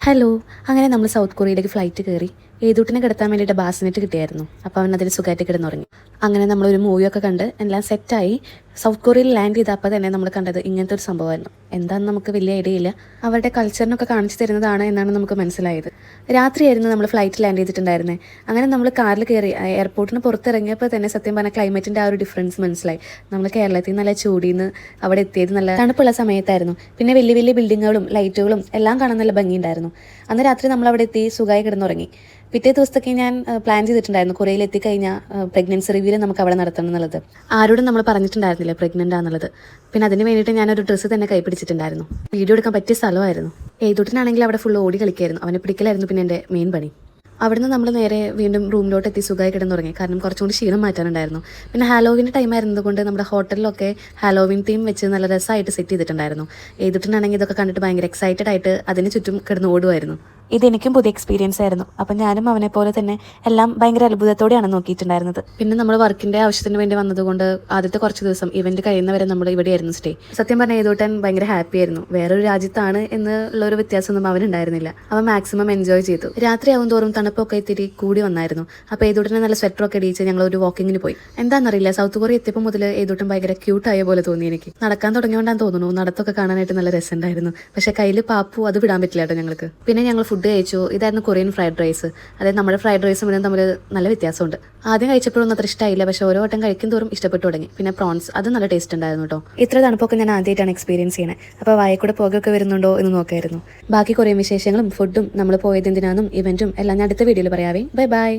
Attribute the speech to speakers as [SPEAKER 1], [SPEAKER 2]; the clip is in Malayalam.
[SPEAKER 1] ഹലോ. അങ്ങനെ നമ്മൾ സൗത്ത് കൊറിയയിലേക്ക് ഫ്ലൈറ്റ് കയറി. ഏതൂട്ടിനെ കിടത്താൻ വേണ്ടിയിട്ട് ബാസിനെറ്റ് കിട്ടിയായിരുന്നു. അപ്പോൾ അവൻ അതിൽ സുഖമായിട്ട് കിടന്നുറങ്ങി. അങ്ങനെ നമ്മളൊരു മൂവിയൊക്കെ കണ്ട് എല്ലാം സെറ്റായി സൗത്ത് കൊറിയയിൽ ലാൻഡ് ചെയ്തപ്പോൾ തന്നെ നമ്മൾ കണ്ടത് ഇങ്ങനത്തെ ഒരു സംഭവമായിരുന്നു. എന്താണെന്ന് നമുക്ക് വലിയ ഐഡിയ ഇല്ല. അവരുടെ കൾച്ചറിനൊക്കെ കാണിച്ചു തരുന്നതാണ് എന്നാണ് നമുക്ക് മനസ്സിലായത്. രാത്രിയായിരുന്നു നമ്മൾ ഫ്ലൈറ്റ് ലാൻഡ് ചെയ്തിട്ടുണ്ടായിരുന്നത്. അങ്ങനെ നമ്മൾ കാറിൽ കയറി എയർപോർട്ടിന് പുറത്തിറങ്ങിയപ്പോൾ തന്നെ സത്യം പറഞ്ഞാൽ ക്ലൈമറ്റിൻ്റെ ആ ഒരു ഡിഫറൻസ് മനസ്സിലായി. നമ്മൾ കേരളത്തിൽ നല്ല ചൂടിന്ന് അവിടെ എത്തിയത് നല്ല തണുപ്പുള്ള സമയത്തായിരുന്നു. പിന്നെ വലിയ വലിയ ബിൽഡിങ്ങുകളും ലൈറ്റുകളും എല്ലാം കാണാൻ നല്ല ഭംഗിയുണ്ടായിരുന്നു. അന്ന് രാത്രി നമ്മൾ അവിടെ എത്തി സുഖമായി കിടന്നുറങ്ങി. പിറ്റേ ദിവസത്തേക്ക് ഞാൻ പ്ലാൻ ചെയ്തിട്ടുണ്ടായിരുന്നു കൊറിയയിൽ എത്തിക്കഴിഞ്ഞാൽ പ്രഗ്നൻസി റിവ്യൂ നമുക്ക് അവിടെ നടത്തണം എന്നുള്ളത്. ആരോടും നമ്മൾ പറഞ്ഞിട്ടുണ്ടായിരുന്നില്ല പ്രഗ്നൻ്റ് ആണെന്നുള്ളത്. പിന്നെ അതിന് വേണ്ടിയിട്ട് ഞാനൊരു ഡ്രസ്സ് തന്നെ കൈപ്പിടിച്ചിട്ടുണ്ടായിരുന്നു. വീഡിയോ എടുക്കാൻ പറ്റിയ സ്ഥലമായിരുന്നു. ഏതൂട്ടിനാണെങ്കിൽ അവിടെ ഫുൾ ഓടി കളിക്കായിരുന്നു. അവനെ പിടിക്കലായിരുന്നു പിന്നെ എൻ്റെ മെയിൻ പണി. അവിടുന്ന് നമ്മൾ നേരെ വീണ്ടും റൂമിലോട്ട് എത്തി സുഖമായി കിടന്നുറങ്ങി. കാരണം കുറച്ചും കൂടി ക്ഷീണം മാറ്റാനുണ്ടായിരുന്നു. പിന്നെ ഹാലോവിൻ്റെ ടൈം ആയിരുന്നതുകൊണ്ട് നമ്മുടെ ഹോട്ടലിലൊക്കെ ഹാലോവിൻ തീം വെച്ച് നല്ല രസമായിട്ട് സെറ്റ് ചെയ്തിട്ടുണ്ടായിരുന്നു. ഏതിട്ടുണ്ടാണെങ്കിൽ ഇതൊക്കെ കണ്ടിട്ട് ഭയങ്കര എക്സൈറ്റഡ് ആയിട്ട് അതിന് ചുറ്റും കിടന്ന് ഓടുമായിരുന്നു. ഇതെനിക്കും പുതിയ എക്സ്പീരിയൻസ് ആയിരുന്നു. അപ്പം ഞാനും അവനെ പോലെ തന്നെ എല്ലാം ഭയങ്കര അത്ഭുതത്തോടെയാണ് നോക്കിയിട്ടുണ്ടായിരുന്നത്. പിന്നെ നമ്മൾ വർക്കിൻ്റെ ആവശ്യത്തിന് വേണ്ടി വന്നതുകൊണ്ട് ആദ്യത്തെ കുറച്ച് ദിവസം ഇവന്റ് കഴിയുന്നവരെ നമ്മൾ ഇവിടെയായിരുന്നു സ്റ്റേ. സത്യം പറഞ്ഞാൽ ഏതോട്ടൻ ഭയങ്കര ഹാപ്പി ആയിരുന്നു. വേറൊരു രാജ്യത്താണ് എന്നുള്ളൊരു വ്യത്യാസമൊന്നും അവനുണ്ടായിരുന്നില്ല. അവൻ മാക്സിമം എൻജോയ് ചെയ്തു. രാത്രിയാവും തോറും തണുപ്പൊക്കെ ഇത്തിരി കൂടി വന്നായിരുന്നു. അപ്പോൾ ഏതോട്ടനെ നല്ല സ്വെറ്ററൊക്കെ ഇടിച്ച് ഞങ്ങൾ ഒരു വാക്കിങ്ങിന് പോയി. എന്താണെന്നറിയില്ല, സൗത്ത് കൊറിയ എത്തിയപ്പോൾ മുതൽ ഏതോട്ടം ഭയങ്കര ക്യൂട്ടായ പോലെ തോന്നി എനിക്ക്. നടക്കാൻ തുടങ്ങിയോണ്ടാന്ന് തോന്നുന്നു. നടത്തൊക്കെ കാണാനായിട്ട് നല്ല രസമുണ്ടായിരുന്നു. പക്ഷേ കയ്യിൽ പാപ്പു അത് വിടാൻ പറ്റില്ല കേട്ടോ ഞങ്ങൾക്ക്. പിന്നെ ഞങ്ങൾ ഫുഡ് കഴിച്ചു. ഇതായിരുന്നു കൊറിയൻ ഫ്രൈഡ് റൈസ്. അതായത് നമ്മുടെ ഫ്രൈഡ് റൈസും ഇതും തമ്മിൽ നല്ല വ്യത്യാസമുണ്ട്. ആദ്യം കഴിച്ചപ്പോഴൊന്നും അത്ര ഇഷ്ടമായില്ല, പക്ഷേ ഓരോ വട്ടം കഴിക്കും തോറും ഇഷ്ടപ്പെട്ടു തുടങ്ങി. പിന്നെ പ്രോൺസ് അത് നല്ല ടേസ്റ്റ് ഉണ്ടായിരുന്നു കേട്ടോ. ഇത്ര തണുപ്പൊക്കെ ഞാൻ ആദ്യമായിട്ടാണ് എക്സ്പീരിയൻസ് ചെയ്യണത്. അപ്പോൾ വായക്കൂടെ പുകയൊക്കെ വരുന്നുണ്ടോ എന്ന് നോക്കായിരുന്നു. ബാക്കി കൊറിയൻ വിശേഷങ്ങളും ഫുഡും നമ്മൾ പോയത് എന്തിനാന്നും ഇവന്റും എല്ലാം ഞാൻ അടുത്ത വീഡിയോയിൽ പറയാവേ. Bye bye.